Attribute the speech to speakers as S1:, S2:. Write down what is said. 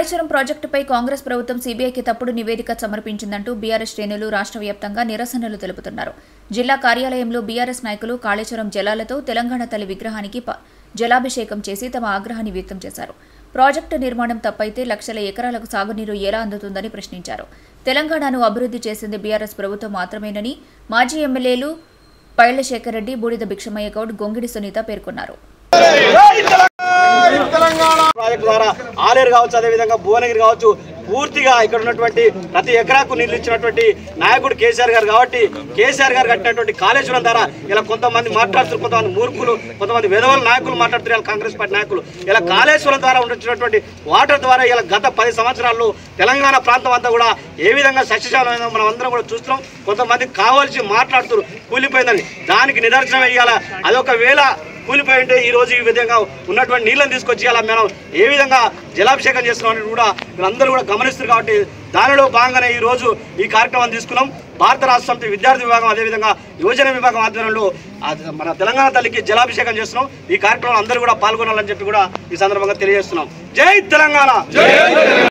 S1: కాళేశ్వరం ప్రాజెక్టుపై కాంగ్రెస్ ప్రభుత్వం సీబీఐకి తప్పుడు నివేదిక సమర్పించిందంటూ బీఆర్ఎస్ శ్రేణులు రాష్ట్ర వ్యాప్తంగా నిరసనలు తెలుపుతున్నారు. జిల్లా కార్యాలయంలో బీఆర్ఎస్ నాయకులు కాళేశ్వరం జలాలతో తెలంగాణ తల్లి విగ్రహానికి జలాభిషేకం చేసి తమ ఆగ్రహాన్ని వ్యక్తం చేశారు. ప్రాజెక్టు నిర్మాణం తప్పైతే లక్షల ఎకరాలకు సాగునీరు ఎలా అందుతుందని ప్రశ్నించారు. తెలంగాణను అభివృద్ధి చేసింది బీఆర్ఎస్ ప్రభుత్వం మాత్రమేనని మాజీ ఎమ్మెల్యేలు పైళ్ల శేఖర్ రెడ్డి, బూడిద భిక్షమయ్య గౌడ్, గొంగిడి సునీత పేర్కొన్నారు.
S2: ప్రాజెక్టు ద్వారా ఆలేరు కావచ్చు, అదేవిధంగా భువనగిరి కావచ్చు, పూర్తిగా ఇక్కడ ఉన్నటువంటి ప్రతి ఎకరాకు నీళ్లు ఇచ్చినటువంటి నాయకుడు కేసీఆర్ గారు. కాబట్టి కేసీఆర్ గారు కట్టినటువంటి కాళేశ్వరం ద్వారా ఇలా కొంతమంది మాట్లాడుతున్నారు, కొంతమంది మూర్ఖులు, కొంతమంది విధవల నాయకులు మాట్లాడుతున్నారు. కాంగ్రెస్ పార్టీ నాయకులు ఇలా కాళేశ్వరం ద్వారా వచ్చినటువంటి వాటర్ ద్వారా ఇలా గత 10 సంవత్సరాల్లో తెలంగాణ ప్రాంతం అంతా కూడా ఏ విధంగా సస్యశాలమైందో మనం అందరం కూడా చూస్తున్నాం. కొంతమంది కావాల్సి మాట్లాడుతున్నారు కూలిపోయిందని. దానికి నిదర్శనం ఇవ్వాలా. అదొక వేళ కూలిపోయి ఉంటే ఈ రోజు ఈ విధంగా ఉన్నటువంటి నీళ్ళని తీసుకొచ్చి అలా మనం ఏ విధంగా జలాభిషేకం చేస్తున్నామని కూడా వీళ్ళందరూ కూడా గమనిస్తారు. కాబట్టి దానిలో భాగంగానే ఈ రోజు ఈ కార్యక్రమాన్ని తీసుకున్నాం. భారత రాష్ట్ర సమితి విద్యార్థి విభాగం, అదేవిధంగా యువజన విభాగం ఆధ్వర్యంలో మన తెలంగాణ తల్లికి జలాభిషేకం చేస్తున్నాం. ఈ కార్యక్రమంలో అందరూ కూడా పాల్గొనాలని చెప్పి కూడా ఈ సందర్భంగా తెలియజేస్తున్నాం. జై తెలంగాణ.